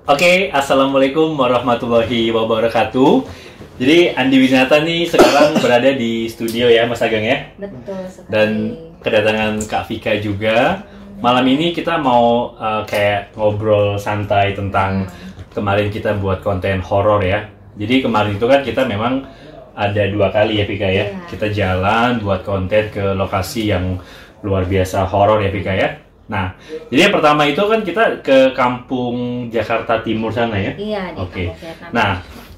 Oke, assalamualaikum warahmatullahi wabarakatuh. Jadi Andi Winata nih sekarang berada di studio ya, Mas Ageng ya. Betul sekali. Dan kedatangan Kak Vika juga. Malam ini kita mau kayak ngobrol santai tentang kemarin kita buat konten horor ya. Jadi kemarin itu kan kita memang ada 2 kali ya Vika ya. Iya. Kita jalan buat konten ke lokasi yang luar biasa horor ya Vika ya. Nah, jadi yang pertama itu kan kita ke kampung Jakarta Timur sana ya? Iya, di Oke. kampung Vietnam. Nah,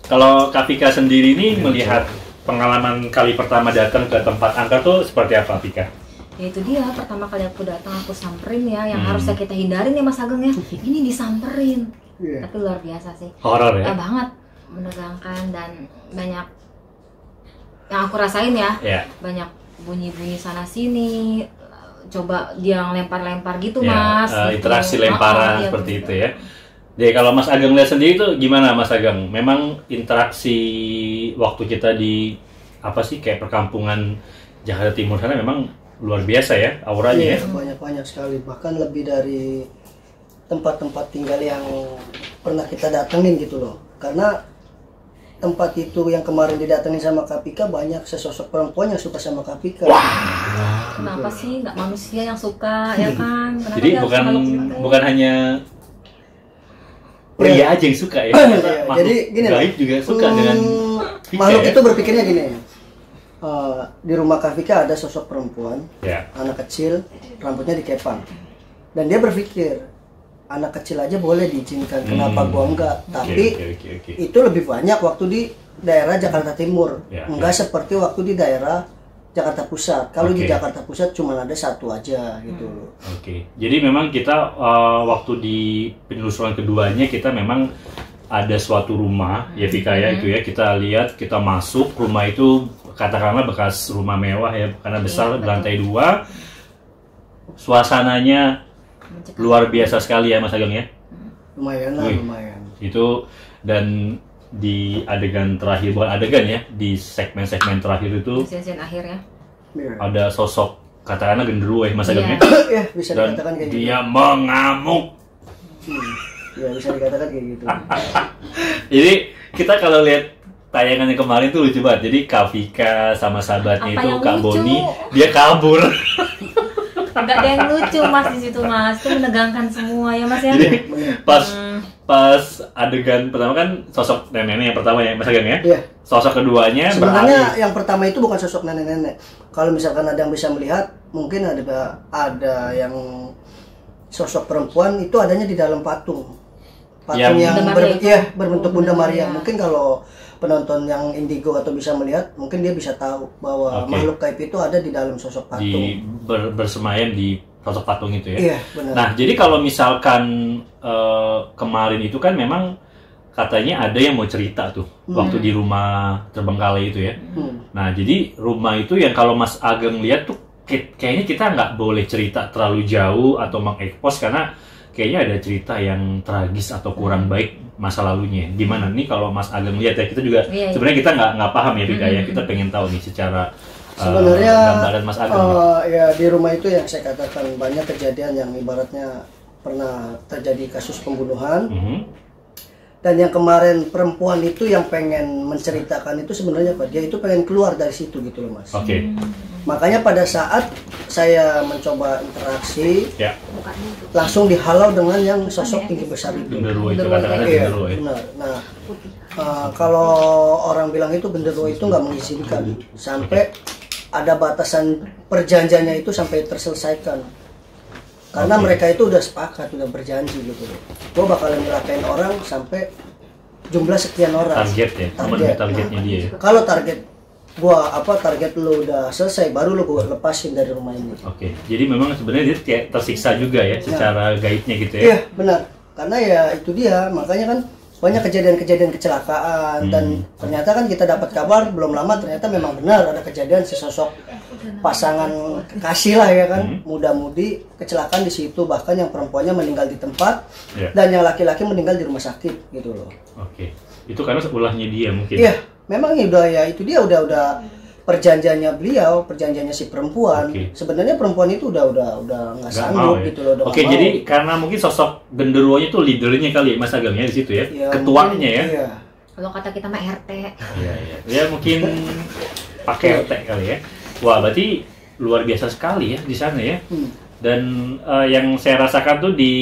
kalau Kak Vika sendiri nih melihat pengalaman kali pertama datang ke tempat angker tuh seperti apa Vika? Ya itu dia, pertama kali aku datang aku samperin ya, yang harusnya kita hindarin ya Mas Ageng ya. Ini disamperin. Tapi luar biasa sih. Horor ya? Banget menegangkan dan banyak yang aku rasain ya. Ya. Banyak bunyi-bunyi sana sini. Coba dia yang lempar-lempar gitu Ya, Mas. Gitu. interaksi lemparan Iya, seperti bener. itu ya. Jadi kalau Mas Ageng lihat sendiri itu gimana Mas Ageng? Memang interaksi waktu kita di apa sih kayak perkampungan Jakarta Timur sana memang luar biasa ya auranya ya. Banyak-banyak sekali, bahkan lebih dari tempat-tempat tinggal yang pernah kita datengin gitu loh. Karena tempat itu yang kemarin didatengin sama Kak Vika, banyak sesosok perempuan yang suka sama Kak Vika. Kenapa sih nggak manusia yang suka ya kan? Kenapa Jadi dia harus bukan makhluk juga? bukan hanya pria aja yang suka ya. Iya, Makhluk jadi gini loh. gaib juga suka dengan Vika makhluk ya? itu berpikirnya gini. Di rumah Kak Vika ada sosok perempuan, Ya. anak kecil, rambutnya dikepang. Dan dia berpikir, anak kecil aja boleh diizinkan, kenapa gua enggak? Tapi Oke. itu lebih banyak waktu di daerah Jakarta Timur, Ya, enggak seperti waktu di daerah Jakarta Pusat. Kalau di Oke. Jakarta Pusat cuma ada satu aja gitu. Oke, jadi memang kita waktu di penelusuran keduanya kita memang ada suatu rumah ya Vika ya itu ya, kita lihat, kita masuk rumah itu katakanlah bekas rumah mewah ya karena besar, betul. berlantai 2, suasananya Mencekam. luar biasa sekali ya Mas Ageng ya. Lumayan lah, Wih. lumayan. Itu dan di adegan terakhir, bukan adegan ya, di segmen-segmen terakhir itu Sen akhir ya. Iya. ada sosok katakanlah genderuwo ya Mas Ageng Iya. ya. Ya, bisa Dan dikatakan kayak gitu. dia mengamuk. Ya, bisa dikatakan kayak gitu. Jadi kita kalau lihat tayangannya kemarin tuh lucu banget. Jadi Kak Vika sama sahabatnya Apa itu yang Kak lucu? Boni, dia kabur. Nggak ada yang lucu Mas di situ Mas. Itu menegangkan semua ya Mas ya. Jadi pas adegan pertama kan sosok neneknya yang pertama ya Mas Ageng ya. Iya. Sosok keduanya Sebenarnya beralih. yang pertama itu bukan sosok nenek-nenek. Kalau misalkan ada yang bisa melihat, mungkin ada yang sosok perempuan itu adanya di dalam patung. Patung Yang- yang Bunda Maria itu. berbentuk Oh, Bunda Bunda Maria. Maria. Mungkin kalau penonton yang indigo atau bisa melihat, mungkin dia bisa tahu bahwa Oke. makhluk gaib itu ada di dalam sosok patung. di bersemayam di sosok patung itu ya. Iya, benar. Nah, jadi kalau misalkan kemarin itu kan memang katanya ada yang mau cerita tuh waktu di rumah terbengkalai itu ya. Nah, jadi rumah itu yang kalau Mas Ageng lihat tuh kayaknya kita nggak boleh cerita terlalu jauh atau mengekspos karena kayaknya ada cerita yang tragis atau kurang baik masa lalunya. Gimana nih kalau Mas Ageng lihat ya, kita juga Iya, iya. sebenarnya kita nggak paham ya Vika ya, kita pengen tahu nih secara Sebenarnya gambaran Mas Ageng. ya di rumah itu yang saya katakan banyak kejadian yang ibaratnya pernah terjadi kasus pembunuhan. Mhm. Dan yang kemarin perempuan itu yang pengen menceritakan itu sebenarnya apa? Dia itu pengen keluar dari situ gitu loh Mas. Oke, Makanya pada saat saya mencoba interaksi, ya Bukan itu. langsung dihalau dengan yang sosok tinggi besar itu. genderuwo itu Genderuwo katakanlah Iya, genderuwo ya. benar. Nah, kalau orang bilang itu genderuwo itu nggak mengizinkan sampai ada batasan perjanjiannya itu sampai terselesaikan. Karena Oke. mereka itu udah sepakat, udah berjanji gitu loh. Gue bakalan nyelakain orang sampai jumlah sekian orang. Target ya, targetnya dia ya. Kalau target lu udah selesai, baru lu gua lepasin dari rumah ini. Oke, jadi memang sebenarnya dia kayak tersiksa juga ya secara gaibnya gitu ya. Iya, benar. Karena ya itu dia, makanya kan banyak kejadian-kejadian kecelakaan dan ternyata kan kita dapat kabar belum lama ternyata memang benar ada kejadian sesosok pasangan kekasih lah ya kan, muda-mudi kecelakaan di situ, bahkan yang perempuannya meninggal di tempat Iya. dan yang laki-laki meninggal di rumah sakit gitu loh. Oke, itu karena ulahnya dia mungkin. Iya, memang ya udah ya itu dia udah perjanjiannya beliau, perjanjiannya si perempuan, sebenarnya perempuan itu udah nggak sanggup gitu loh. Jadi karena mungkin sosok genderuwonya itu leadernya kali ya, Mas Ageng ya di situ ya, ketuanya mungkin, ya. Iya. Kalau kata kita mah RT. Iya. Ya mungkin pakai RT kali ya. Wah, berarti luar biasa sekali ya di sana ya. Dan yang saya rasakan tuh di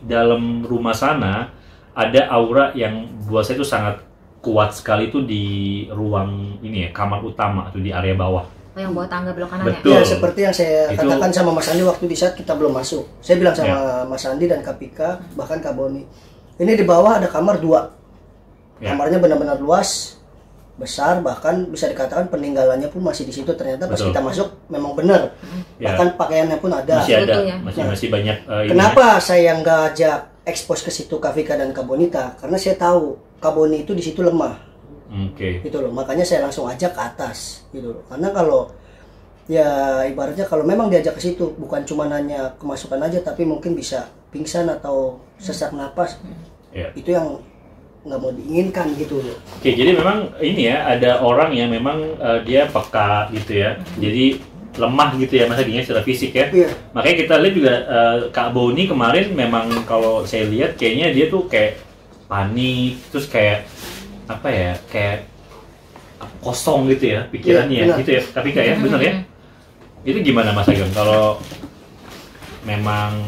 dalam rumah sana ada aura yang buat saya itu sangat kuat sekali tuh di ruang ini ya, kamar utama tuh di area bawah. Oh, yang bawa tangga belok kanan. Betul. Ya, seperti yang saya katakan sama Mas Andi waktu di saat kita belum masuk. Saya bilang sama Mas Andi dan Kapika, bahkan Kak Boni, ini di bawah ada kamar 2. Kamarnya benar-benar luas, besar, bahkan bisa dikatakan peninggalannya pun masih di situ. Ternyata pas kita masuk memang benar. Bahkan pakaiannya pun ada. Masih ada, masih banyak. Kenapa saya nggak ajak expose ke situ Kak Vika dan Kak Bonita? Karena saya tahu Kak Boni itu di situ lemah. Gitu loh. Makanya saya langsung ajak ke atas gitu loh. Karena kalau ya ibaratnya kalau memang diajak ke situ bukan cuma nanya kemasukan aja, tapi mungkin bisa pingsan atau sesak napas. Itu yang nggak mau diinginkan gitu loh. Jadi memang ini ya, ada orang yang memang dia peka gitu ya. Jadi lemah gitu ya Mas Ageng secara fisik ya. Makanya kita lihat juga Kak Boni kemarin memang kalau saya lihat kayaknya dia tuh kayak panik, terus kayak apa ya, kayak kosong gitu ya pikirannya gitu ya. Tapi kayak benar ya. Itu gimana Mas Ageng kalau memang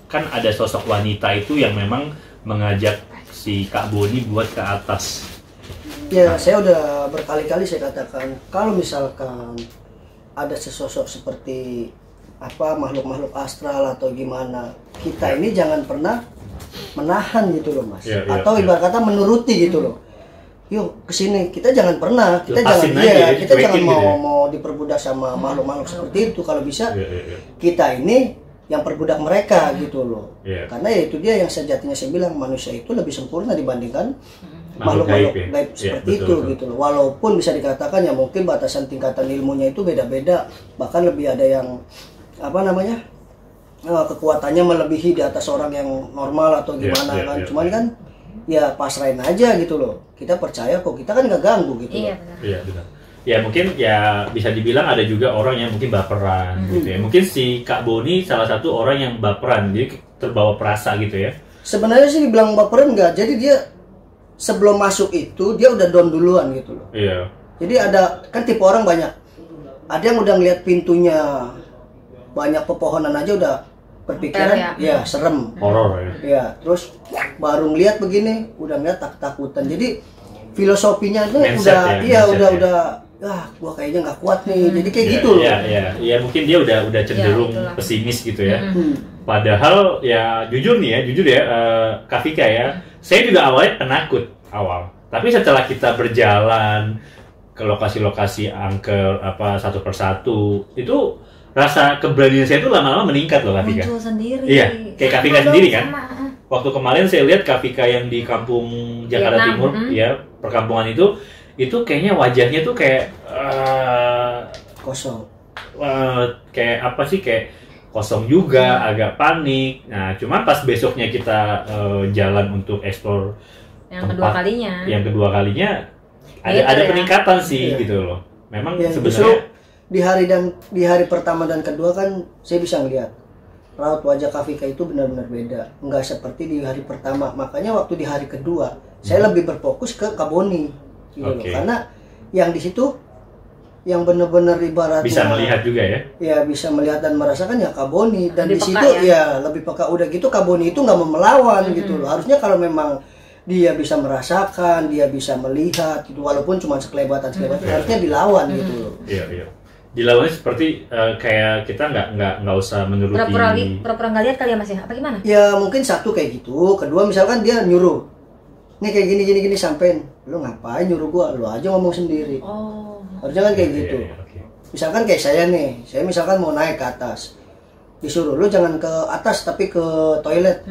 kan ada sosok wanita itu yang memang mengajak si Kak Boni buat ke atas? Ya, saya udah berkali-kali saya katakan kalau misalkan ada sesosok seperti apa makhluk-makhluk astral atau gimana, kita ini jangan pernah menahan gitu loh Mas, atau ibarat kata menuruti gitu loh. Yuk kesini, kita jangan pernah, kita jangan mau diperbudak sama makhluk-makhluk seperti itu. Kalau bisa kita ini yang perbudak mereka gitu loh. Karena ya itu dia yang sejatinya saya bilang, manusia itu lebih sempurna dibandingkan makhluk-makhluk gaib seperti itu gitu loh. Walaupun bisa dikatakan ya mungkin batasan tingkatan ilmunya itu beda-beda, bahkan lebih ada yang apa namanya kekuatannya melebihi di atas orang yang normal atau gimana kan. Cuman kan ya pasrahin aja gitu loh. Kita percaya kok, kita kan nggak ganggu gitu loh. Iya benar. Ya mungkin ya bisa dibilang ada juga orang yang mungkin baperan gitu ya. Mungkin si Kak Boni salah satu orang yang baperan, jadi terbawa perasa gitu ya. Sebenarnya sih dibilang baperan enggak, jadi dia sebelum masuk itu dia udah down duluan gitu loh. Iya. Jadi ada kan tipe orang banyak. Ada yang udah ngeliat pintunya banyak pepohonan aja udah berpikiran ya serem, horor ya. Ya, terus baru ngeliat begini udah ngeliat takutan. Jadi filosofinya itu udah gua kayaknya nggak kuat nih. Jadi kayak gitu loh. Iya, mungkin dia udah cenderung pesimis gitu ya. Padahal ya jujur ya, Kak Vika ya, saya juga awalnya penakut awal. Tapi setelah kita berjalan ke lokasi-lokasi angker satu persatu, itu rasa keberanian saya itu lama-lama meningkat loh Kak Vika. Muncul sendiri. Iya, kayak Kak Vika sendiri kan. Waktu kemarin saya lihat Kak Vika yang di kampung Jakarta Timur, ya perkampungan itu kayaknya wajahnya tuh kayak kosong. Kayak apa sih, kayak kosong juga, agak panik. Nah, cuma pas besoknya kita jalan untuk explore yang kedua kalinya ada peningkatan sih gitu loh. Memang sebenarnya di hari pertama dan kedua kan saya bisa ngeliat raut wajah Kak Vika itu benar-benar beda, nggak seperti di hari pertama. Makanya waktu di hari kedua saya lebih berfokus ke Kak Boni gitu loh. Karena yang di situ yang benar-benar ibaratnya bisa melihat juga ya. Ya bisa melihat dan merasakan ya Kak Boni, dan di situ ya lebih peka. Udah gitu Kak Boni itu nggak mau melawan gitu loh. Harusnya kalau memang dia bisa merasakan, dia bisa melihat gitu, walaupun cuma sekelebatan harusnya dilawan gitu loh. Iya. Dilawannya seperti kayak kita nggak usah menuruti. Pura-pura nggak lihat kali ya Mas ya? Apa gimana? Ya mungkin satu kayak gitu. Kedua misalkan dia nyuruh, nih kayak gini sampein, lu ngapain nyuruh gua? Lu aja ngomong sendiri. Harusnya kan kayak gitu. Misalkan kayak saya nih, saya misalkan mau naik ke atas, disuruh lu jangan ke atas tapi ke toilet.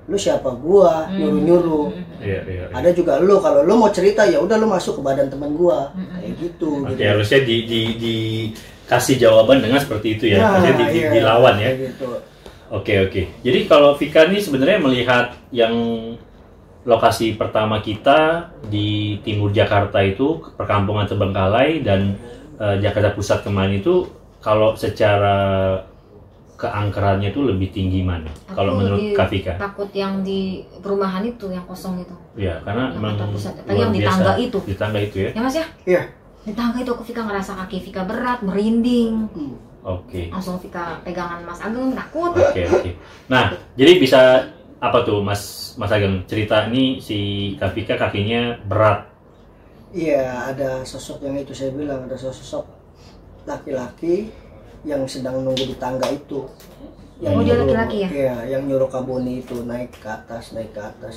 Lu siapa gua nyuruh. Iya. Ada juga lu kalau lu mau cerita ya udah lu masuk ke badan teman gua. Kayak gitu. Oke, harusnya dikasih jawaban dengan seperti itu ya. Harusnya dilawan ya. Gitu. Oke. Jadi kalau Vika nih sebenarnya melihat yang lokasi pertama kita di timur Jakarta itu perkampungan Terbengkalai, dan Jakarta Pusat kemarin itu kalau secara keangkerannya itu lebih tinggi mana? Kalau menurut Kak Vika? Takut yang di perumahan itu, yang kosong itu. Iya, karena memang yang di tangga itu. Di tangga itu ya? Ya Mas ya? Iya. Di tangga itu aku Vika ngerasa kaki Vika berat, merinding. Oke. Langsung Vika pegangan Mas Ageng, takut. Oke. Nah, jadi bisa apa tuh Mas Ageng cerita ini si Kak Vika kakinya berat. Iya, ada sosok yang itu saya bilang, ada sosok laki-laki yang sedang nunggu di tangga itu. Yang dia laki-laki ya? Iya, yang nyuruh Kak Boni itu naik ke atas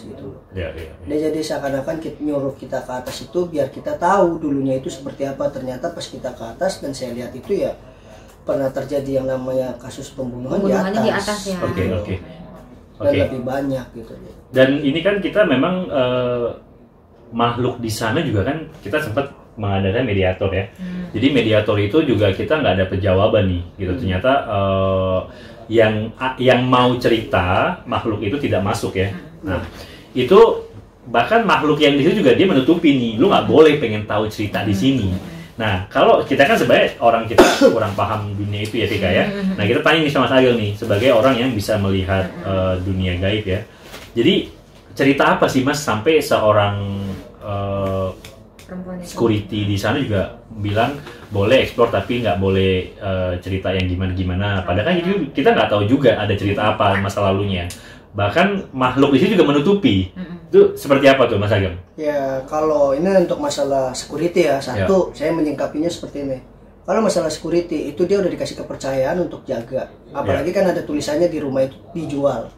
gitu. Iya. Dia jadi seakan-akan nyuruh kita ke atas itu biar kita tahu dulunya itu seperti apa. Ternyata pas kita ke atas dan saya lihat itu ya pernah terjadi yang namanya kasus pembunuhan di atas ya. Oke. Dan lebih banyak gitu. Dan ini kan kita memang makhluk di sana juga kan kita sempat mengadakan mediator ya. Jadi mediator itu juga kita nggak ada penjawaban nih gitu. Ternyata yang mau cerita makhluk itu tidak masuk ya. Nah itu bahkan makhluk yang di situ juga dia menutupi nih. Lu nggak boleh pengen tahu cerita di sini. Nah kalau kita kan sebagai orang kita kurang paham dunia itu ya Tika ya. Nah kita tanya nih sama Mas Ageng nih sebagai orang yang bisa melihat dunia gaib ya. Jadi cerita apa sih Mas sampai seorang security di sana juga bilang boleh eksplor tapi nggak boleh cerita yang gimana. Padahal kan itu kita nggak tahu juga ada cerita apa masa lalunya. Bahkan makhluk di sini juga menutupi. Itu seperti apa tuh Mas Ageng? Ya kalau ini untuk masalah security ya satu saya menyingkapinya seperti ini. Kalau masalah security itu dia udah dikasih kepercayaan untuk jaga. Apalagi kan ada tulisannya di rumah itu dijual.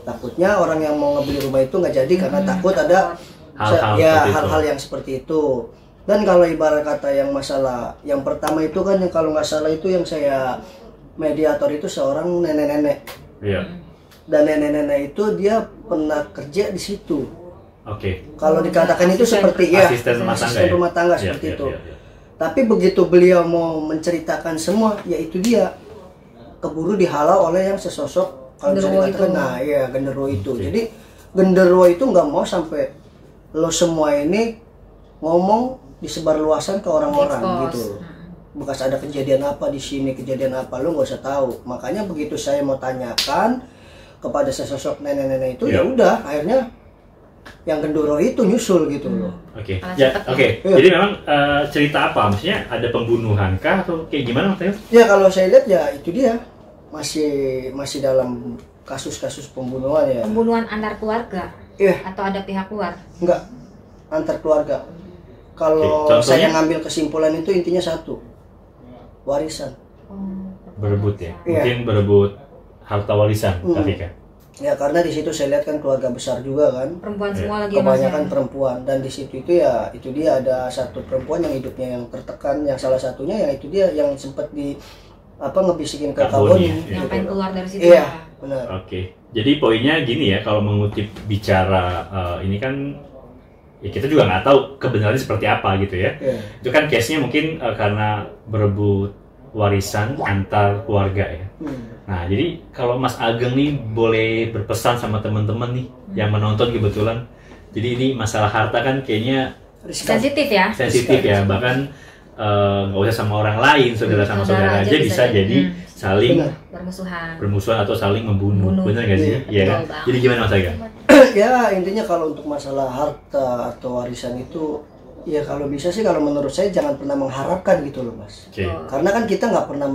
Takutnya orang yang mau ngebeli rumah itu nggak jadi karena takut ada hal-hal yang seperti itu. Dan kalau ibarat kata yang masalah yang pertama itu kan yang kalau nggak salah itu yang saya mediator itu seorang nenek-nenek. Dan nenek-nenek itu dia pernah kerja di situ. Kalau dikatakan itu seperti asisten rumah tangga seperti itu. Tapi begitu beliau mau menceritakan semua, yaitu dia keburu dihalau oleh yang sesosok kalau bisa dikatakan genderuwo itu. Jadi genderuwo itu nggak mau sampai lo semua ini ngomong disebarluasan ke orang-orang gitu. Bekas ada kejadian apa di sini, kejadian apa lo nggak usah tahu. Makanya begitu saya mau tanyakan kepada sesosok nenek-nenek itu ya udah akhirnya yang genderuwo itu nyusul gitu loh. Jadi memang cerita apa? Maksudnya ada pembunuhan kah atau kayak gimana maksudnya? Ya kalau saya lihat ya itu dia masih dalam kasus-kasus pembunuhan ya. Pembunuhan antar keluarga? Atau ada pihak luar? Enggak, antar keluarga. Kalau saya ngambil kesimpulan itu intinya satu, warisan. Berebut ya? Mungkin berebut harta warisan, Kak. Ya karena di situ saya lihat kan keluarga besar juga kan. Perempuan semua lagi. Kebanyakan perempuan dan di situ itu ya itu dia ada satu perempuan yang hidupnya yang tertekan, yang salah satunya yang itu dia yang sempat ngebisikin ke Kak Boni. Yang pengen keluar dari situ. Iya, benar. Jadi poinnya gini ya, kalau mengutip bicara ini kan ya kita juga nggak tahu kebenarannya seperti apa gitu ya. Itu kan case-nya mungkin karena berebut warisan antar keluarga ya. Nah jadi kalau Mas Ageng nih boleh berpesan sama teman-teman nih yang menonton kebetulan. Jadi ini masalah harta kan kayaknya sensitif ya. Bahkan nggak usah sama orang lain, saudara sama saudara aja bisa jadi saling bermusuhan atau saling membunuh. Benar nggak sih? Iya kan? Jadi gimana Mas Ageng? Ya intinya kalau untuk masalah harta atau warisan itu ya kalau bisa sih kalau menurut saya jangan pernah mengharapkan gitu loh Mas. Karena kan kita nggak pernah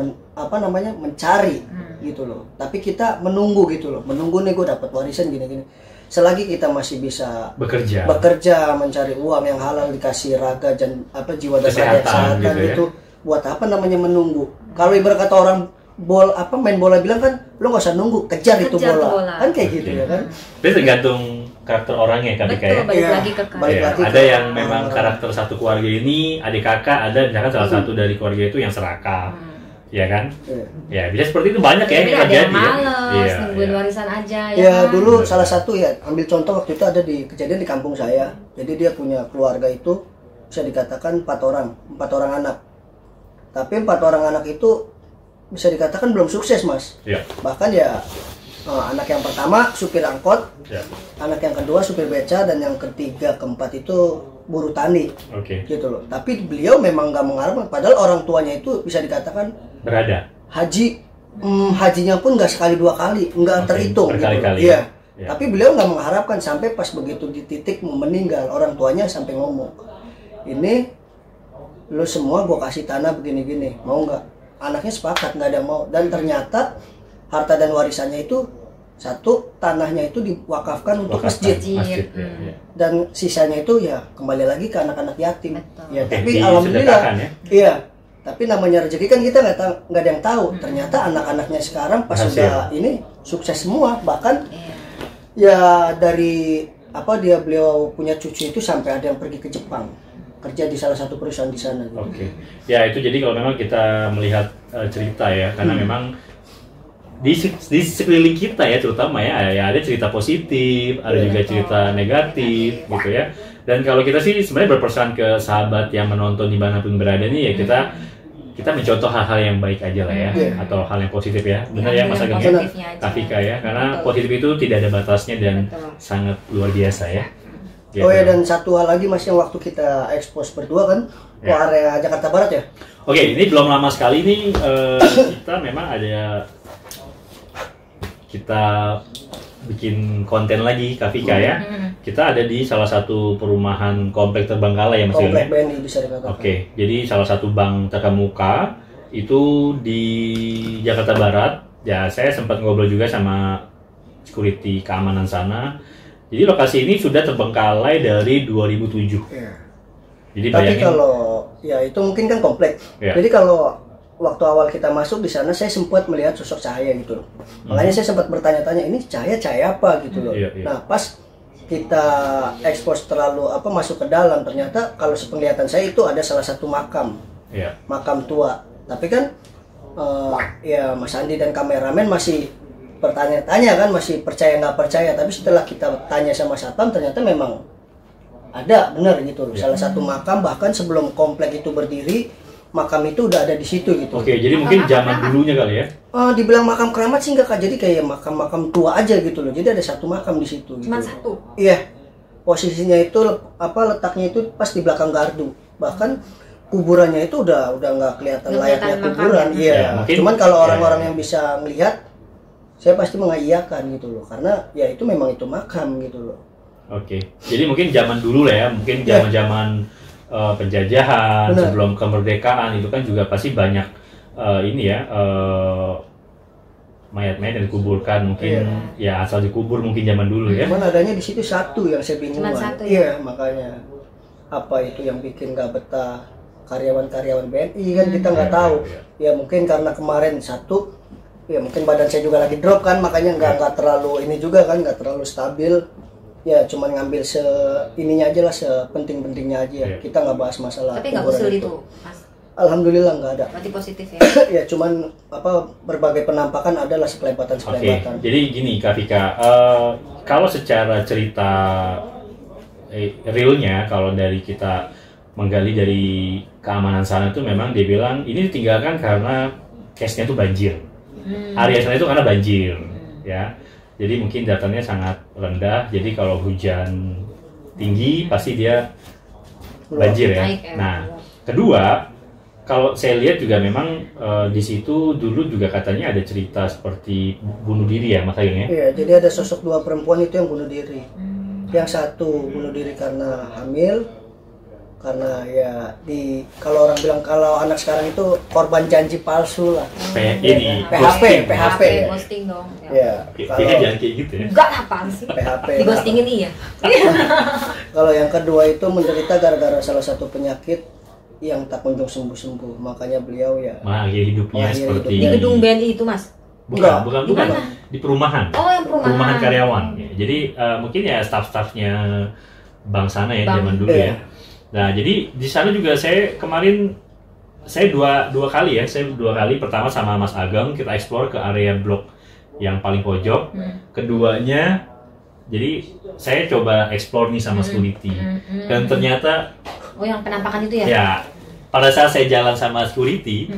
mencari gitu loh. Tapi kita menunggu gitu loh. Menunggu nih gue dapat warisan gini-gini. Selagi kita masih bisa bekerja mencari uang yang halal, dikasih raga dan jiwa dan kesehatan gitu ya? Buat apa namanya menunggu? Kalau ibarat kata orang main bola bilang kan lo nggak usah nunggu, kejar itu bola. Kan kayak gitu ya kan. Tapi tergantung karakter orangnya kan kayak. Balik lagi ada yang memang karakter satu keluarga ini adik kakak, ada misalkan salah satu dari keluarga itu yang serakah. Ya kan? Ya bisa seperti itu banyak ya yang terjadi. Nungguin warisan aja ya dulu salah satu ya, ambil contoh waktu itu ada di kejadian di kampung saya. Jadi dia punya keluarga itu bisa dikatakan 4 orang anak. Tapi 4 orang anak itu bisa dikatakan belum sukses Mas. Bahkan ya Anak yang pertama supir angkot, anak yang kedua supir beca, dan yang ketiga keempat itu buruh tani. Gitu loh. Tapi beliau memang nggak mengharapkan, padahal orang tuanya itu bisa dikatakan berada hajinya pun nggak sekali dua kali, nggak terhitung. Berkali-kali. Iya. Tapi beliau nggak mengharapkan, sampai pas begitu di titik mau meninggal, orang tuanya sampai ngomong, ini lu semua gue kasih tanah begini-gini, mau nggak? Anaknya sepakat, nggak ada yang mau. Dan ternyata harta dan warisannya itu satu, tanahnya itu diwakafkan untuk masjid. Dan sisanya itu ya kembali lagi ke anak-anak yatim. Ya, tapi alhamdulillah iya. Tapi namanya rezeki kan kita nggak ada yang tahu. Ternyata anak-anaknya sekarang pas sudah ini sukses semua, bahkan ya dari beliau punya cucu itu sampai ada yang pergi ke Jepang kerja di salah satu perusahaan di sana. Ya itu jadi kalau memang kita melihat cerita ya, karena memang di sekeliling kita ya, terutama ya ada cerita positif, ada juga cerita negatif gitu ya. Dan kalau kita sih sebenarnya berpesan ke sahabat yang menonton dimanapun berada nih ya, kita mencontoh hal-hal yang baik aja lah ya, atau hal yang positif ya. Benar ya Mas Ageng ya, Kafika ya, karena positif itu tidak ada batasnya dan sangat luar biasa ya. Oh ya, dan satu hal lagi Mas, yang waktu kita ekspos berdua kan ke area Jakarta Barat ya. Oke, ini belum lama sekali nih kita memang kita bikin konten lagi Kafika ya. Kita ada di salah satu perumahan komplek Terbengkalai ya Mas. Komplek BNI bisa dikatakan. Oke, jadi salah satu bank terkemuka itu di Jakarta Barat. Ya, saya sempat ngobrol juga sama security keamanan sana. Jadi lokasi ini sudah terbengkalai dari 2007. Jadi tapi kalau ya itu mungkin kan komplek. Jadi kalau waktu awal kita masuk di sana, saya sempat melihat sosok cahaya gitu loh. Makanya saya sempat bertanya-tanya, ini cahaya apa gitu loh. Nah pas kita ekspos terlalu masuk ke dalam, ternyata kalau sepenglihatan saya itu ada salah satu makam, makam tua. Tapi kan ya Mas Andi dan kameramen masih bertanya-tanya kan, masih percaya nggak percaya. Tapi setelah kita tanya sama satpam, ternyata memang ada, benar gitu loh. Salah satu makam, bahkan sebelum komplek itu berdiri, makam itu udah ada di situ gitu. Oke, jadi mungkin zaman dulunya kali ya? Dibilang makam keramat sih enggak Kak, jadi kayak makam-makam tua aja gitu loh. Jadi ada satu makam di situ. Cuma gitu. Satu? Iya. Posisinya itu letaknya itu pas di belakang gardu. Bahkan kuburannya itu udah nggak kelihatan layaknya kuburan. Iya. Cuman kalau orang-orang yang bisa melihat, saya pasti mengiyakan gitu loh. Karena ya itu memang itu makam gitu loh. Oke. Jadi mungkin zaman dulu lah ya, mungkin zaman-zaman penjajahan, sebelum kemerdekaan itu kan juga pasti banyak mayat-mayat yang dikuburkan, mungkin ya asal dikubur mungkin zaman dulu ya. Cuman adanya di situ satu yang saya bingung. Iya, makanya apa itu yang bikin nggak betah karyawan-karyawan BNI kan kita nggak tahu. Ya mungkin karena kemarin satu, ya mungkin badan saya juga lagi drop kan, makanya nggak terlalu ini juga kan, nggak terlalu stabil. Ya cuman ngambil ininya aja lah, sepenting-pentingnya aja. Kita nggak bahas masalah. Tapi nggak usul itu, Mas? Alhamdulillah nggak ada. Berarti positif ya? Ya cuman berbagai penampakan adalah sekelebatan-sekelebatan. Jadi gini Kafika, kalau secara cerita realnya, kalau dari kita menggali dari keamanan sana itu memang dia bilang ini ditinggalkan karena case-nya itu banjir. Area sana itu karena banjir, ya. Jadi mungkin datanya sangat rendah, jadi kalau hujan tinggi pasti dia banjir ya. Nah, kedua, kalau saya lihat juga memang di situ dulu juga katanya ada cerita seperti bunuh diri ya Mas Ageng ya? Iya, jadi ada sosok dua perempuan itu yang bunuh diri. Yang satu bunuh diri karena hamil, karena ya kalau orang bilang kalau anak sekarang itu korban janji palsu lah. PHP ghosting dong. Ya. Kalau jangan kayak gitu ya. Enggak, apaan sih? PHP. Di ghostingin iya. Kalau yang kedua itu menderita gara-gara salah satu penyakit yang tak kunjung sembuh-sembuh. Makanya beliau ya mengakhiri hidupnya seperti di gedung BNI itu, Mas. Bukan. Di perumahan. Oh, yang perumahan karyawan. Ya. Jadi mungkin ya staff-staffnya bank sana ya zaman dulu ya. Nah, jadi di sana juga saya kemarin dua kali. Pertama sama Mas Ageng kita explore ke area blok yang paling pojok. Keduanya, jadi saya coba explore nih sama security. Dan ternyata yang penampakan itu ya? Ya, pada saat saya jalan sama security,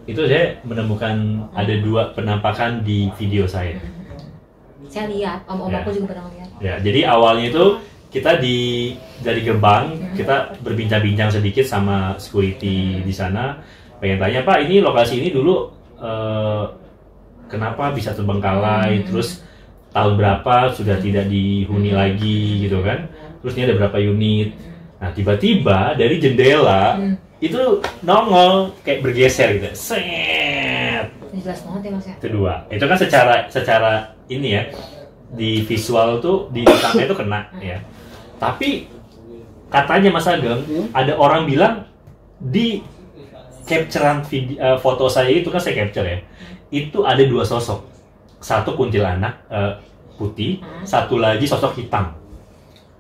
itu saya menemukan ada 2 penampakan di video saya. Saya lihat, om-om Ya. aku juga pernah lihat. Ya, jadi awalnya itu kita dari gerbang kita berbincang-bincang sedikit sama security di sana. Pengen tanya, Pak, ini lokasi ini dulu kenapa bisa terbengkalai? Terus tahun berapa sudah tidak dihuni lagi gitu kan? Terus ini ada berapa unit? Nah, tiba-tiba dari jendela itu nongol kayak bergeser gitu. Set. Ini jelas banget ya Mas ya. Itu dua. Itu kan secara ini ya, di visual tuh di kamera itu kena ya. Tapi katanya Mas Ageng ada orang bilang di capturean foto saya itu kan saya capture ya. Itu ada dua sosok. Satu kuntilanak putih, satu lagi sosok hitam.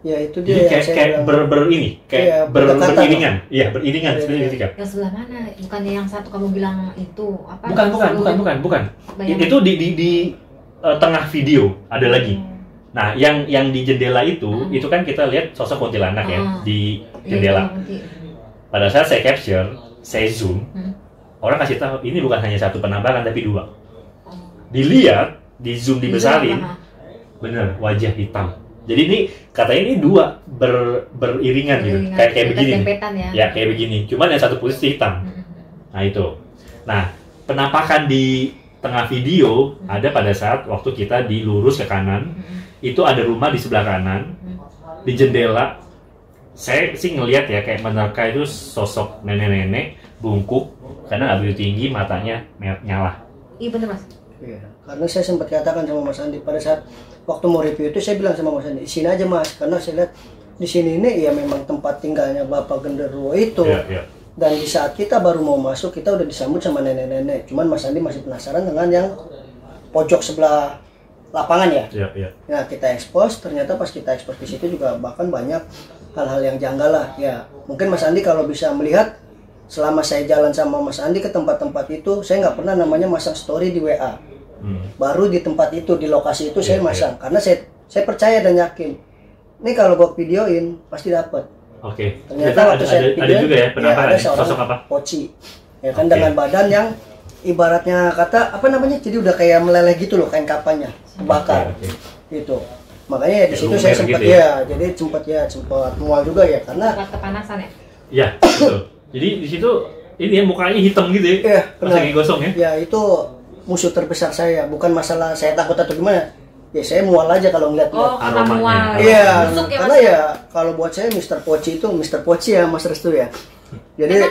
Ya itu Jadi dia kayak beriringan. Iya, beriringan seperti itu kan. Yang sebelah mana? Bukannya yang satu kamu bilang itu apa? Bukan. Itu di tengah video ada lagi. Nah, yang di jendela itu kan kita lihat sosok kuntilanak ya di jendela. Pada saat saya capture, saya zoom, orang kasih tahu ini bukan hanya satu penampakan tapi dua. Dilihat, di zoom dibesarin, bener wajah hitam. Jadi ini katanya ini dua beriringan gitu, kayak begini. Ya kayak begini. Cuman yang satu putih hitam. Nah itu. Nah penampakan di tengah video ada pada saat waktu kita dilurus ke kanan. Itu ada rumah di sebelah kanan, di jendela. Saya sih ngelihat ya kayak menerka itu sosok nenek-nenek bungkuk karena nggak begitu tinggi, matanya nyala. Iya bener Mas. Iya, karena saya sempat katakan sama Mas Andi pada saat waktu mau review itu saya bilang sama Mas Andi, sini aja Mas, karena saya lihat di sini ini ya memang tempat tinggalnya Bapak Genderuwo itu. Iya. Dan di saat kita baru mau masuk kita udah disambut sama nenek-nenek. Cuman Mas Andi masih penasaran dengan yang pojok sebelah lapangan ya. Iya. Nah kita expose, ternyata pas kita expose di situ juga bahkan banyak hal-hal yang janggal lah. Ya mungkin Mas Andi kalau bisa melihat selama saya jalan sama Mas Andi ke tempat-tempat itu, saya nggak pernah namanya masang story di WA. Baru di tempat itu, di lokasi itu saya masang. Karena saya percaya dan yakin, ini kalau gua videoin pasti dapat. Oke. Ternyata waktu saya ada juga ya penampakan ada seorang sosok apa? poci, ya kan dengan badan yang ibaratnya kata apa namanya, jadi udah kayak meleleh gitu loh kain kapannya, kebakar. Gitu. Makanya ya di situ saya sempat gitu jadi sempat mual juga ya karena kepanasan ya. Iya, betul. Jadi di situ ini ya mukanya hitam gitu ya. Iya, pas lagi gosong ya. Ya itu musuh terbesar saya, bukan masalah saya takut atau gimana. Ya saya mual aja kalau ngeliat. Oh, karena aromanya. mual. Iya, Busuk ya, karena Mas? ya kalau buat saya Mr. Poci itu Mr. Poci ya Mas Restu ya. Jadi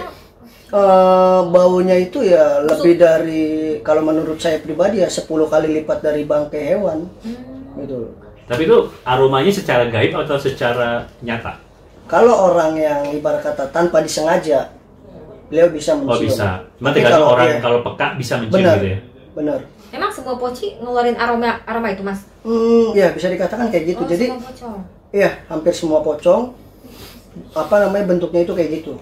baunya itu ya lebih dari, kalau menurut saya pribadi ya 10 kali lipat dari bangkai hewan. Gitu. Tapi itu aromanya secara gaib atau secara nyata? Kalau orang yang ibarat kata tanpa disengaja, beliau bisa mencium. Oh bisa. Cuma Tapi tergantung orang iya, kalau peka bisa mencium benar, gitu ya. benar. Emang semua poci ngeluarin aroma itu Mas? Ya bisa dikatakan kayak gitu. Oh, Jadi semua pocong. iya, hampir semua pocong apa namanya bentuknya itu kayak gitu.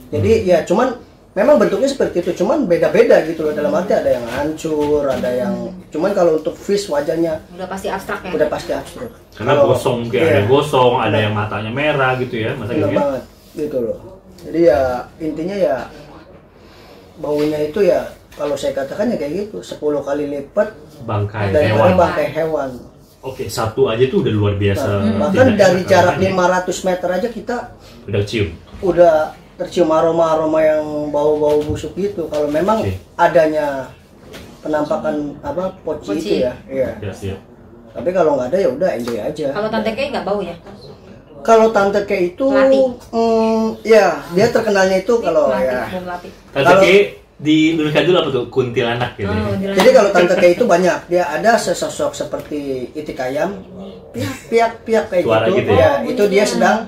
Jadi ya cuman memang bentuknya seperti itu, cuman beda-beda gitu loh. Dalam arti ada yang hancur, ada yang cuman kalau untuk fish wajahnya Udah pasti abstrak ya. udah pasti abstrak. Karena Kalau- gosong kayak iya, ada gosong, ada yang matanya merah gitu ya, masa benar gitu ya. banget gitu loh. Jadi ya intinya ya baunya itu ya kalau saya katakan ya kayak gitu 10 kali lipat Bangkai dari hewan. bangkai hewan. Oke, satu aja tuh udah luar biasa. Bahkan tidak dari jarak aromanya. 500 meter aja kita Udah cium. udah tercium aroma-aroma yang bau-bau busuk gitu. Kalau memang Oke. adanya penampakan apa poci Poci. itu ya, iya. Ya. Tapi kalau nggak ada ya udah enjoy aja. Kalau Tante Kay nggak bau ya? Kalau Tante Kay itu, Melati. ya dia terkenalnya itu kalau Melati, ya. bau melati. Tante Kalau- Kay diluruskan dulu apa tuh? Kuntilanak gitu ya. Oh, Jadi kalau Tante Kay itu banyak, dia ada sesosok seperti itik ayam, piak kayak Suara gitu. gitu ya? Ya, itu dia sedang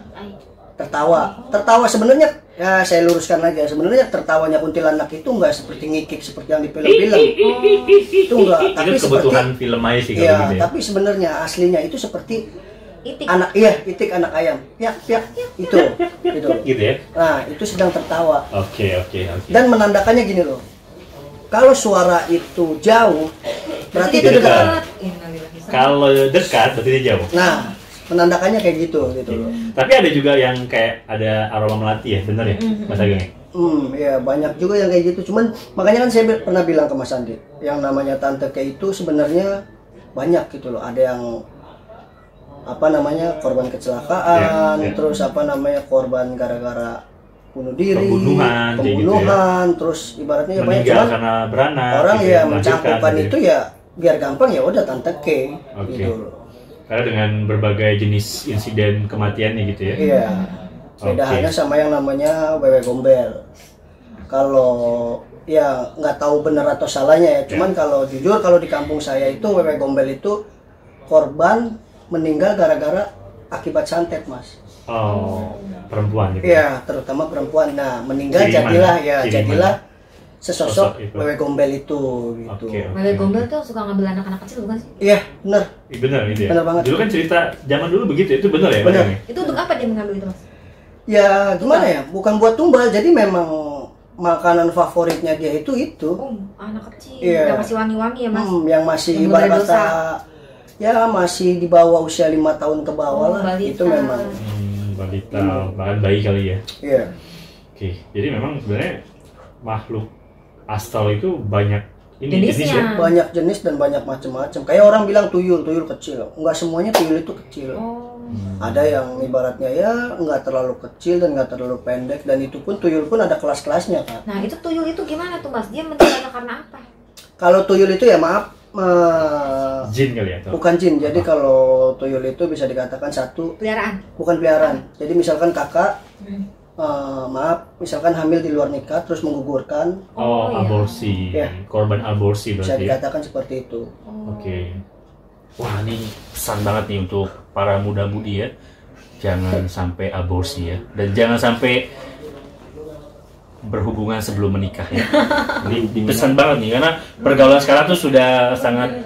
tertawa. Tertawa sebenarnya ya saya luruskan lagi ya. Sebenarnya tertawanya kuntilanak itu enggak seperti ngikik seperti yang di film-film. Itu enggak, tapi Itu seperti kebutuhan film aja sih kalau ya, gitu ya. tapi sebenarnya aslinya itu seperti Itik. itik anak ayam. Piak itu. Gitu. Gitu ya. Nah, itu sedang tertawa. Oke. Dan menandakannya gini loh. Kalau suara itu jauh, berarti itu dekat. dekat. Innalillahi. Kalau dekat berarti dia jauh. Nah, menandakannya kayak gitu loh. Tapi ada juga yang kayak ada aroma melati ya, bener ya, Mas Ageng? Ya banyak juga yang kayak gitu. Cuman makanya kan saya pernah bilang ke Mas Andi, yang namanya Tante Kay itu sebenarnya banyak gitu loh. Ada yang korban kecelakaan, terus korban gara-gara bunuh diri, pembunuhan, gitu ya. Terus ibaratnya banyak karena beranak. Orang gitu, ya mencampurkan itu ya biar gampang ya udah tante K gitu. Karena dengan berbagai jenis insiden kematiannya gitu ya. Iya. Beda halnya sama yang namanya wewe gombel. Kalau ya nggak tahu benar atau salahnya ya, cuman kalau jujur kalau di kampung saya itu wewe gombel itu korban meninggal gara-gara akibat santet, Mas. Oh, perempuan gitu. Iya, terutama perempuan. Nah, meninggal jadilah sesosok wewe gombel itu gitu. Wewe gombel tuh suka ngambil anak-anak kecil bukan sih? Iya, benar. Benar gitu ya. Benar banget. Dulu kan cerita zaman dulu begitu, itu benar ya? Benar. Itu untuk apa dia mengambil itu, Mas? Ya, gimana ya? Bukan buat tumbal, jadi memang makanan favoritnya dia itu. Oh, anak kecil. Yang masih wangi-wangi ya, Mas? Yang masih ibarat kata ya masih di bawah usia 5 tahun ke bawah lah. Balita. Itu memang balita, bahkan bayi kali ya. Iya. Oke, jadi memang sebenarnya makhluk astral itu banyak jenisnya. Banyak jenis dan banyak macam-macam. Kayak orang bilang tuyul kecil. Enggak semuanya tuyul itu kecil. Ada yang ibaratnya ya nggak terlalu kecil dan nggak terlalu pendek, dan itu pun tuyul pun ada kelas-kelasnya, Kak. Nah, itu tuyul itu gimana tuh, Mas? Dia meninggalnya karena apa? Kalau tuyul itu ya maaf, jin kali ya? Bukan jin. Jadi kalau tuyul itu bisa dikatakan satu peliharaan. Bukan peliharaan. Jadi misalkan kakak misalkan hamil di luar nikah terus menggugurkan. Aborsi. Ya. Korban aborsi berarti. Bisa dikatakan seperti itu. Oke. Wah, ini pesan banget nih untuk para muda-mudi ya. Jangan sampai aborsi ya. Dan jangan sampai berhubungan sebelum menikah ya. Ini pesan banget nih, karena pergaulan sekarang tuh sudah sangat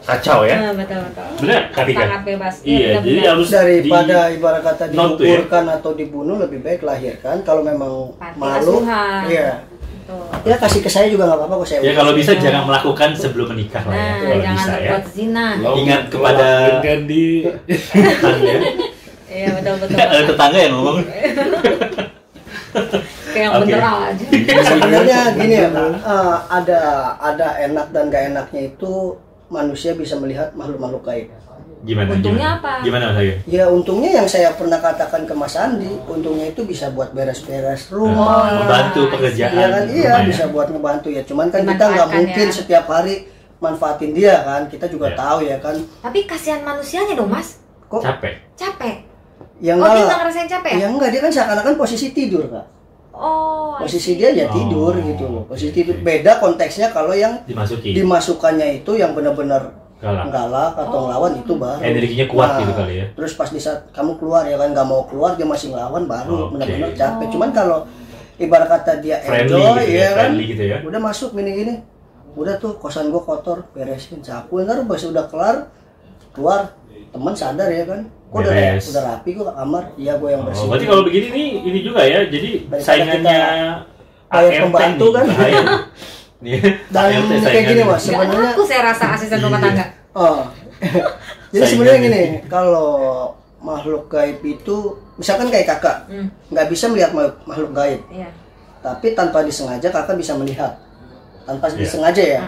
kacau ya. Betul. Benar, Katika? Sangat bebas. Iya, jadi harus daripada ibarat kata digugurkan atau dibunuh, lebih baik lahirkan. Kalau memang malu, iya. Ya kasih ke saya juga nggak apa-apa kok, saya. Ya kalau bisa jangan melakukan sebelum menikah lah ya. Kalau jangan bisa ya. Berbuat zina. Ingat kepada di tetangga. Iya, betul. Ada tetangga yang ngomong. Kayak bener aja. Sebenarnya gini ya, ada enak dan gak enaknya itu manusia bisa melihat makhluk-makhluk gaib. Untungnya apa? Gimana Mas Ayu? Ya untungnya yang saya pernah katakan ke Mas Andi, untungnya itu bisa buat beres-beres rumah, membantu pekerjaan. Iya kan, bisa buat ngebantu ya. Cuman kan kita nggak mungkin setiap hari manfaatin dia kan. Kita juga tahu ya kan. Tapi kasihan manusianya dong, Mas. Kok capek? Dia nggak ngerasain capek ya? Ya enggak, dia kan seakan-akan posisi tidur, Kak. Posisi dia ya tidur gitu loh. Posisi tidur. Beda konteksnya kalau yang dimasukkannya itu yang benar-benar galak atau ngelawan, itu baru energinya kuat gitu kali ya. Terus pas di saat kamu keluar ya kan, nggak mau keluar dia masih ngelawan, baru benar-benar capek. Cuman kalau ibarat kata dia friendly enjoy gitu ya kan, gitu ya. Udah masuk gini-gini, udah tuh kosan gua kotor, beresin, sapu, ntar pas udah kelar keluar, teman sadar ya kan, kok udah rapi kok kamar, iya gua yang bersih. Berarti kalau begini nih ini juga ya, jadi saingannya bayar pembantu kan. Dan kayak gini Mas, sebenarnya aku saya rasa asisten rumah tangga. Jadi sebenarnya gini, kalau makhluk gaib itu misalkan kayak kakak nggak bisa melihat makhluk gaib, tapi tanpa disengaja kakak bisa melihat, tanpa disengaja ya.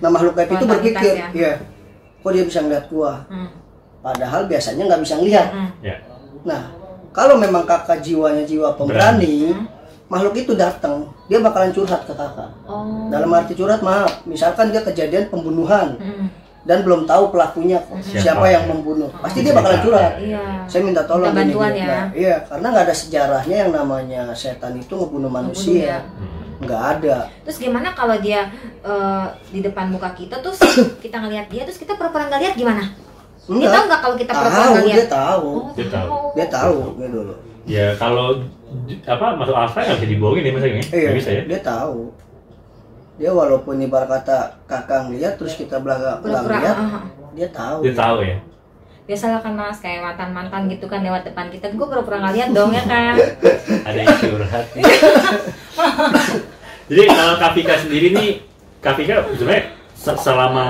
Nah makhluk gaib itu berpikir, kok dia bisa melihat gua, padahal biasanya nggak bisa melihat. Nah kalau memang kakak jiwanya jiwa pemberani, makhluk itu datang, dia bakalan curhat ke kakak. Dalam arti curhat, maaf, misalkan dia kejadian pembunuhan dan belum tahu pelakunya siapa yang membunuh, pasti dia bakalan curhat. Saya minta tolong bantuan ya. Nah, iya, karena nggak ada sejarahnya yang namanya setan itu ngebunuh manusia. Nggak ada. Terus gimana kalau dia di depan muka kita, terus kita ngelihat dia, terus kita pura-pura nggak lihat gimana? Dia tahu nggak kalau kita pura-pura nggak lihat? Dia tahu gitu loh. Ya kalau masuk akal nggak bisa dibohongin ya Mas Ayu? Iya, bisa ya? Dia tahu. Dia walaupun ibarat kata kakak lihat terus kita belakang lihat, dia tahu. Dia tahu ya. Biasalah kan Mas, kayak mantan gitu kan lewat depan kita, gue pura-pura nggak lihat dong ya kan. Ada yang curhat. Jadi kalau Kafika sendiri nih, Kafika sebenarnya selama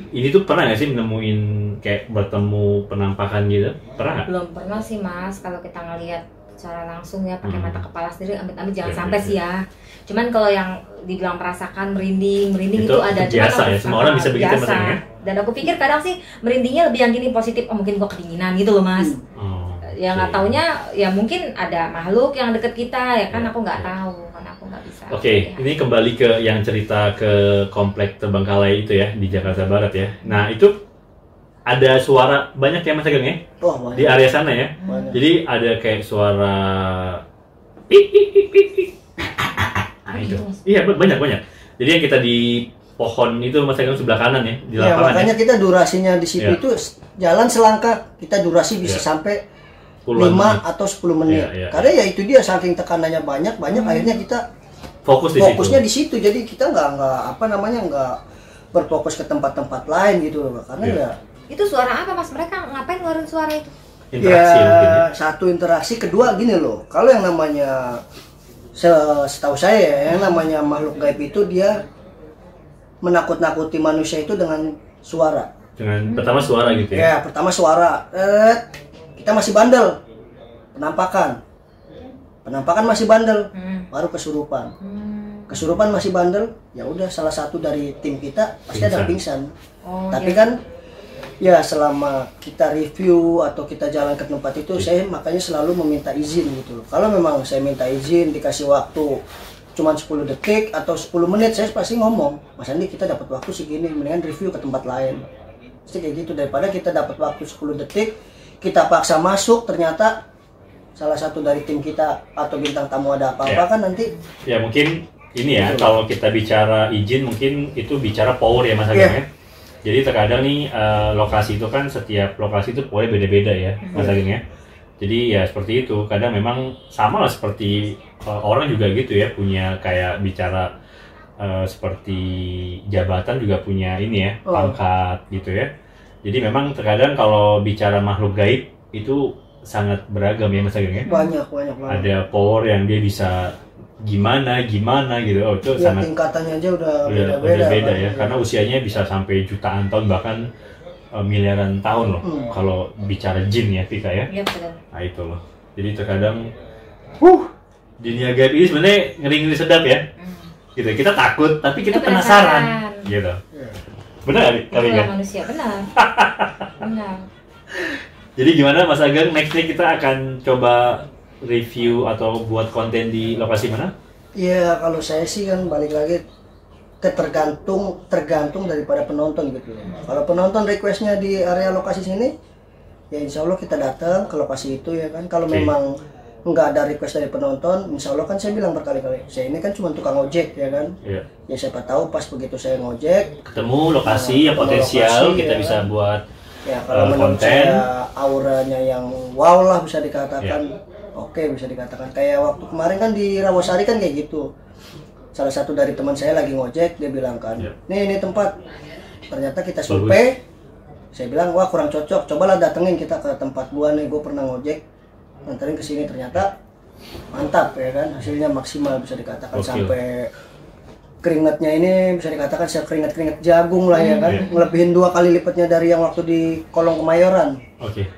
ini tuh pernah nggak sih nemuin kayak bertemu penampakan gitu? Pernah nggak? Belum pernah sih Mas, kalau kita ngelihat secara langsung ya, pakai mata kepala sendiri, amit-amit jangan sampai sih ya. Cuman kalau yang dibilang merasakan merinding itu ada, biasa ya, semua orang bisa begitu ya. Dan aku pikir kadang sih merindingnya lebih yang gini positif, oh mungkin gua kedinginan gitu loh Mas. Ya nggak taunya ya mungkin ada makhluk yang deket kita ya kan, aku nggak tahu karena aku nggak bisa. Ini kembali ke yang cerita ke komplek Terbengkalai itu ya di Jakarta Barat ya. Nah itu ada suara banyak ya Mas Ageng ya? Di area sana ya. Jadi ada kayak suara nah, itu. Iya banyak. Jadi yang kita di pohon itu Mas Ageng sebelah kanan ya di lapangan. Makanya kita durasinya di situ itu jalan selangkah kita durasi bisa sampai 5 atau 10 menit. Karena ya itu dia saking tekanannya banyak akhirnya kita fokusnya di situ. Jadi kita nggak berfokus ke tempat-tempat lain gitu loh. Karena ya itu suara apa Mas? Mereka ngapain ngeluarin suara itu? Interaksi mungkin ya. Satu interaksi, kedua gini loh. Kalau yang namanya setahu saya yang namanya makhluk gaib itu dia menakut-nakuti manusia itu dengan suara. Dengan pertama suara gitu ya. Ya, pertama suara. Kita masih bandel. Penampakan masih bandel. Baru kesurupan. Kesurupan masih bandel, ya udah salah satu dari tim kita pasti ada pingsan. Tapi kan ya selama kita review atau kita jalan ke tempat itu, saya makanya selalu meminta izin gitu. Kalau memang saya minta izin, dikasih waktu cuma 10 detik atau 10 menit, saya pasti ngomong, Mas Andi kita dapat waktu segini, mendingan review ke tempat lain. Pasti kayak gitu, daripada kita dapat waktu 10 detik, kita paksa masuk, ternyata salah satu dari tim kita atau bintang tamu ada apa-apa kan nanti. Ya mungkin ini ya, kalau kita bicara izin mungkin itu bicara power ya Mas Ageng ya. Jadi terkadang nih lokasi itu kan setiap lokasi itu powernya beda-beda ya Mas Ageng ya. Jadi ya seperti itu, kadang memang sama lah seperti orang juga gitu ya, punya kayak bicara seperti jabatan juga punya ini ya, pangkat gitu ya. Jadi memang terkadang kalau bicara makhluk gaib itu sangat beragam ya Mas Ageng ya. Banyak. Ada power yang dia bisa gimana gitu. Oh itu ya, sangat tingkatannya aja udah beda ya. Karena usianya bisa sampai jutaan tahun bahkan miliaran tahun loh. Kalau bicara jin ya Vika ya. Iya betul. Nah itu loh. Jadi terkadang dunia gaib ini sebenarnya ngeri-ngeri sedap ya. Gitu. Kita takut tapi kita penasaran. Gitu. Benar Vika? Manusia benar. Jadi gimana Mas Ageng, nextnya kita akan coba review atau buat konten di lokasi mana? Iya, kalau saya sih kan balik lagi ke tergantung daripada penonton gitu. Kalau penonton requestnya di area lokasi sini, ya insya Allah kita datang ke lokasi itu ya kan. Kalau memang nggak ada request dari penonton, insya Allah kan saya bilang berkali-kali, saya ini kan cuma tukang ojek ya kan. Ya siapa tahu pas begitu saya ngojek, ketemu lokasi yang potensial, kita bisa buat ya kalau menurut saya auranya yang wow lah bisa dikatakan. Oke, bisa dikatakan kayak waktu kemarin kan di Rawasari kan kayak gitu. Salah satu dari teman saya lagi ngojek, dia bilang kan, ini tempat. Ternyata kita survei, saya bilang wah kurang cocok, cobalah datengin kita ke tempat gua nih, gua pernah ngojek, nganterin ke sini, ternyata mantap ya kan, hasilnya maksimal bisa dikatakan. Sampai keringatnya ini bisa dikatakan sekeringat-keringat jagung lah ya kan, ngelebihin 2 kali lipatnya dari yang waktu di Kolong Kemayoran.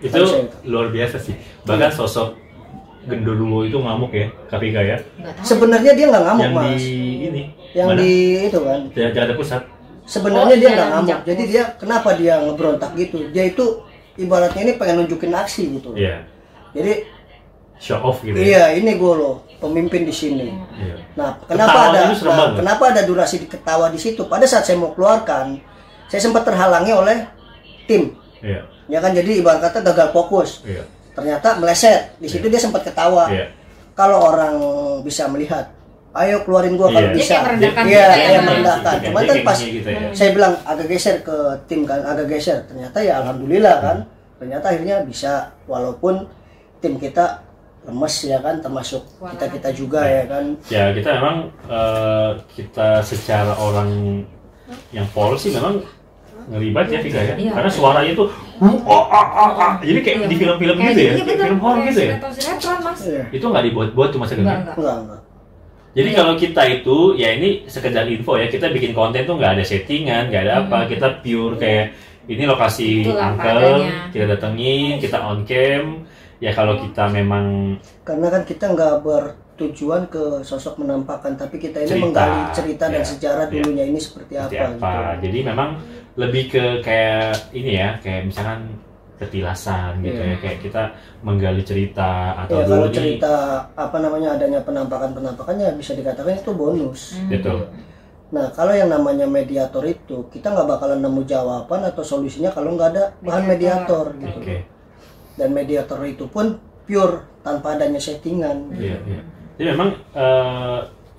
Itu luar biasa sih. Bahkan sosok Genderuwo itu ngamuk ya, KPK ya? Sebenarnya dia nggak ngamuk, yang Mas. Di ini? Yang mana? Di itu kan? Jakarta Pusat. Sebenarnya dia nggak ngamuk. Jadi dia kenapa dia ngeberontak gitu? Dia itu ibaratnya ini pengen nunjukin aksi gitu. Iya. Jadi show off gitu. Iya, ini gue loh pemimpin di sini. Nah, kenapa ada durasi ketawa di situ? Pada saat saya mau keluarkan, saya sempat terhalangi oleh tim. Ya kan, jadi ibarat kata gagal fokus. Ternyata meleset di situ, dia sempat ketawa. Kalau orang bisa melihat, ayo keluarin gua kalau bisa. Iya, merendahkan. Cuman kan pas gitu saya bilang agak geser ke tim kan, agak geser. Ternyata ya alhamdulillah kan. Ternyata akhirnya bisa, walaupun tim kita lemes ya kan, termasuk kita juga ya kan. Ya kita memang kita secara orang yang polos sih memang ngelibat ya Vika ya. Karena suaranya tuh jadi kayak di film-film gitu ya, kayak film horor gitu ya. Itu nggak dibuat-buat tuh Mas Ageng. Enggak. Jadi kalau kita itu ya ini sekedar info ya, kita bikin konten tuh nggak ada settingan, nggak ada apa, kita pure kayak ini lokasi angkel, kita datengin, kita on cam, ya kalau kita memang, karena kan kita nggak bertujuan ke sosok menampakkan, tapi kita ini menggali cerita dan sejarah dulunya ini seperti apa. Gitu. Jadi memang lebih ke kayak ini ya, kayak misalkan petilasan gitu ya, kayak kita menggali cerita atau kalau cerita adanya penampakannya bisa dikatakan itu bonus. Betul. Nah, kalau yang namanya mediator itu kita nggak bakalan nemu jawaban atau solusinya kalau nggak ada bahan mediator gitu. Dan mediator itu pun pure tanpa adanya settingan. Iya. Jadi memang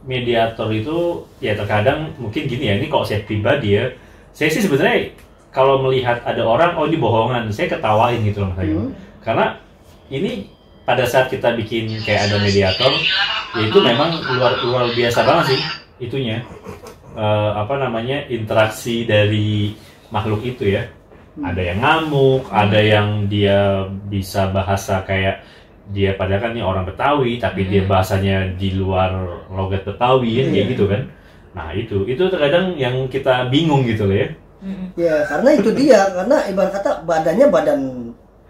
mediator itu ya terkadang mungkin gini ya, ini kalau saya pribadi ya, saya sih sebenarnya kalau melihat ada orang, oh ini bohongan, saya ketawain gitu loh. Karena ini pada saat kita bikin kayak ada mediator, ya itu memang luar biasa banget sih itunya. Interaksi dari makhluk itu ya. Ada yang ngamuk, ada yang dia bisa bahasa kayak dia padahal kan ini orang Betawi, tapi dia bahasanya di luar logat Betawi ya, kayak gitu kan. Nah itu terkadang yang kita bingung gitu loh ya. Ya karena itu dia, karena ibarat kata badannya badan,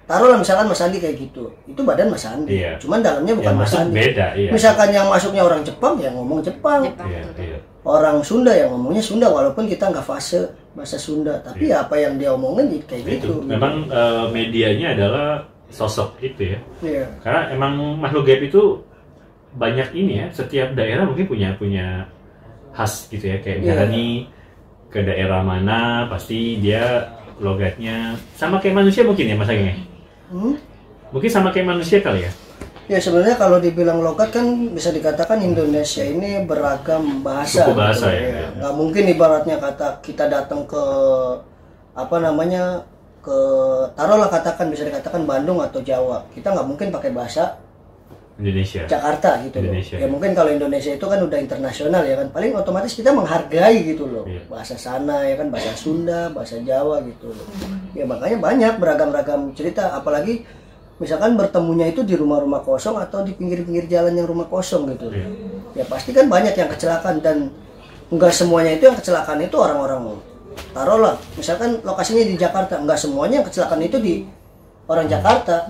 taruhlah misalkan Mas Andi kayak gitu, itu badan Mas Andi, cuman dalamnya bukan Mas Andi. Beda, iya. Misalkan yang masuknya orang Jepang, ya ngomong Jepang. Orang Sunda yang ngomongnya Sunda, walaupun kita nggak fase bahasa Sunda, tapi apa yang dia omongin kayak gitu. Memang medianya adalah sosok itu ya. Karena emang makhluk gaib itu banyak ini ya, setiap daerah mungkin punya khas gitu ya, kayak misalnya nih ke daerah mana pasti dia logatnya sama kayak manusia mungkin ya Mas Ageng. Mungkin sama kayak manusia kali ya. Ya sebenarnya kalau dibilang logat kan bisa dikatakan Indonesia ini beragam bahasa. Suku bahasa gitu. Ya. Nggak mungkin ibaratnya kata kita datang ke taruhlah katakan bisa dikatakan Bandung atau Jawa, kita nggak mungkin pakai bahasa Indonesia, Jakarta gitu Indonesia. Ya mungkin kalau Indonesia itu kan udah internasional ya kan, paling otomatis kita menghargai gitu loh, bahasa sana ya kan, bahasa Sunda, bahasa Jawa gitu loh. Ya makanya banyak beragam-ragam cerita, apalagi misalkan bertemunya itu di rumah-rumah kosong atau di pinggir-pinggir jalan yang rumah kosong gitu. Ya pasti kan banyak yang kecelakaan, dan enggak semuanya itu yang kecelakaan itu orang-orang, taruhlah misalkan lokasinya di Jakarta, enggak semuanya yang kecelakaan itu di orang Jakarta.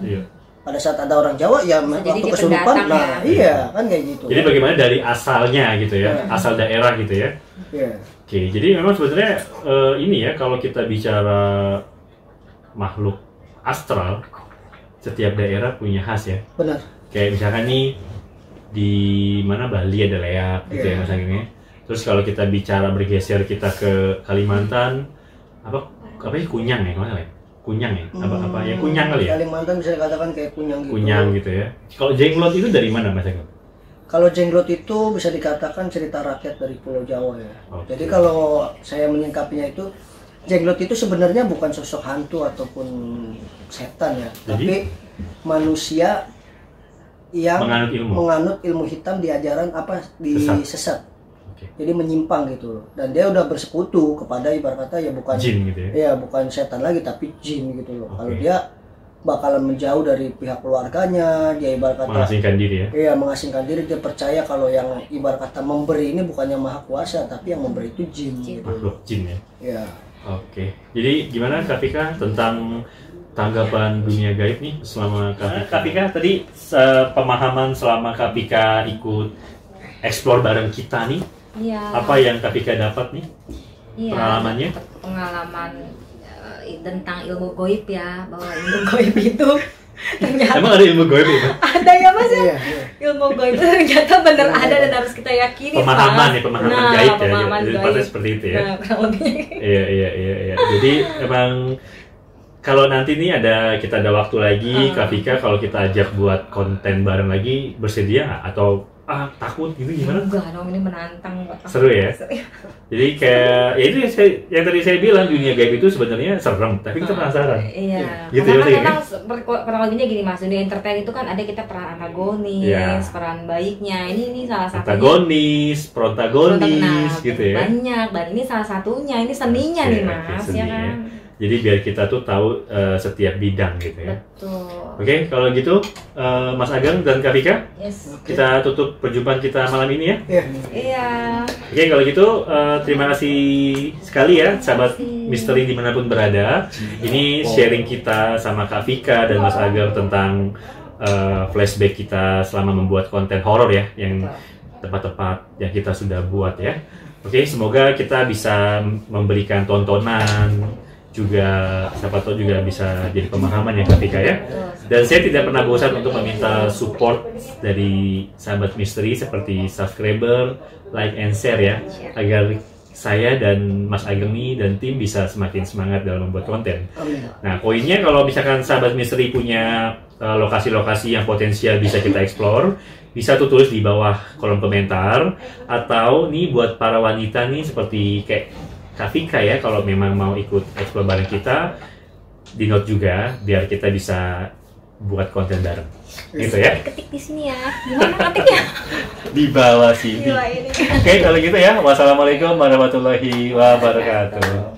Pada saat ada orang Jawa ya waktu kesurupan, nah iya kan kayak gitu. Jadi bagaimana dari asalnya gitu ya, asal daerah gitu ya. Oke, jadi memang sebenarnya ini ya, kalau kita bicara makhluk astral, setiap daerah punya khas ya. Benar. Kayak misalkan nih di mana Bali ada leak gitu ya Mas Ageng. Terus kalau kita bicara bergeser kita ke Kalimantan, apa ya, kunyang ya kemana ya? Kunyang ya? Apa ya, kunyang kali ya? Kalimantan bisa dikatakan kayak kunyang gitu. Kunyang gitu ya. Kalau jenglot itu dari mana Mas Ageng? Kalau jenglot itu bisa dikatakan cerita rakyat dari Pulau Jawa ya. Jadi kalau saya menyingkapinya itu, jenglot itu sebenarnya bukan sosok hantu ataupun setan ya. Tapi manusia yang menganut ilmu hitam di ajaran sesat. Jadi menyimpang gitu, dan dia udah bersekutu kepada ibarat kata ya bukan jin gitu ya. Ya bukan setan lagi tapi jin gitu loh. Kalau dia bakalan menjauh dari pihak keluarganya, dia ibarat kata mengasingkan diri ya. Iya, mengasingkan diri, dia percaya kalau yang ibarat kata memberi ini bukannya maha kuasa, tapi yang memberi itu jin gitu. Makhluk jin ya. Iya. Oke. Jadi gimana Kak Pika tentang tanggapan dunia gaib nih selama Kak Pika tadi pemahaman selama Kak Pika ikut explore bareng kita nih? Apa yang Kak Pika dapat nih? Pengalamannya? Pengalaman tentang ilmu goib ya, bahwa ilmu goib itu ternyata emang ada ilmu goib itu? Ada ya Mas ya? Ilmu goib itu ternyata benar ada dan harus kita yakini. Pemahaman gaib ya, pemahaman jadi seperti itu ya. Kurang lebih. Iya. Jadi emang kalau nanti nih kita ada waktu lagi, Kak Pika kalau kita ajak buat konten bareng lagi, bersedia nggak? Atau takut gitu gimana? Enggak dong, ini menantang. Seru ya? Jadi kayak ya itu yang tadi saya bilang, dunia gaib itu sebenarnya serem, tapi kita penasaran. Iya. Gitu karena ya, kan memang kurang lebihnya gini Mas, dunia entertain itu kan ada kita peran antagonis, peran baiknya. Ini salah satunya. Protagonis gitu ya. Banyak, dan ini salah satunya, ini seninya nih Mas, ya kan. Jadi biar kita tuh tahu setiap bidang gitu ya. Betul. Oke, kalau gitu Mas Ageng dan Kak Pika, kita tutup perjumpaan kita malam ini ya. Iya. Oke, kalau gitu terima kasih sekali ya sahabat misteri dimanapun berada. Ini sharing kita sama Kak Pika dan Mas Ageng tentang flashback kita selama membuat konten horor ya, yang tepat-tepat yang kita sudah buat ya. Oke, semoga kita bisa memberikan tontonan, juga siapa tahu juga bisa jadi pemahaman yang ketika ya. Dan saya tidak pernah bosan untuk meminta support dari sahabat misteri seperti subscriber, like and share ya, agar saya dan Mas Ageng nih dan tim bisa semakin semangat dalam membuat konten. Nah, poinnya kalau misalkan sahabat misteri punya lokasi-lokasi yang potensial bisa kita explore, bisa tuh tulis di bawah kolom komentar. Atau nih buat para wanita nih seperti kayak Kak Vika ya, kalau memang mau ikut explore bareng kita, di note juga biar kita bisa buat konten bareng. Gitu ya. Ketik di sini ya. Gimana ketiknya? Di bawah sini. Oke, kalau gitu ya. Wassalamualaikum warahmatullahi wabarakatuh.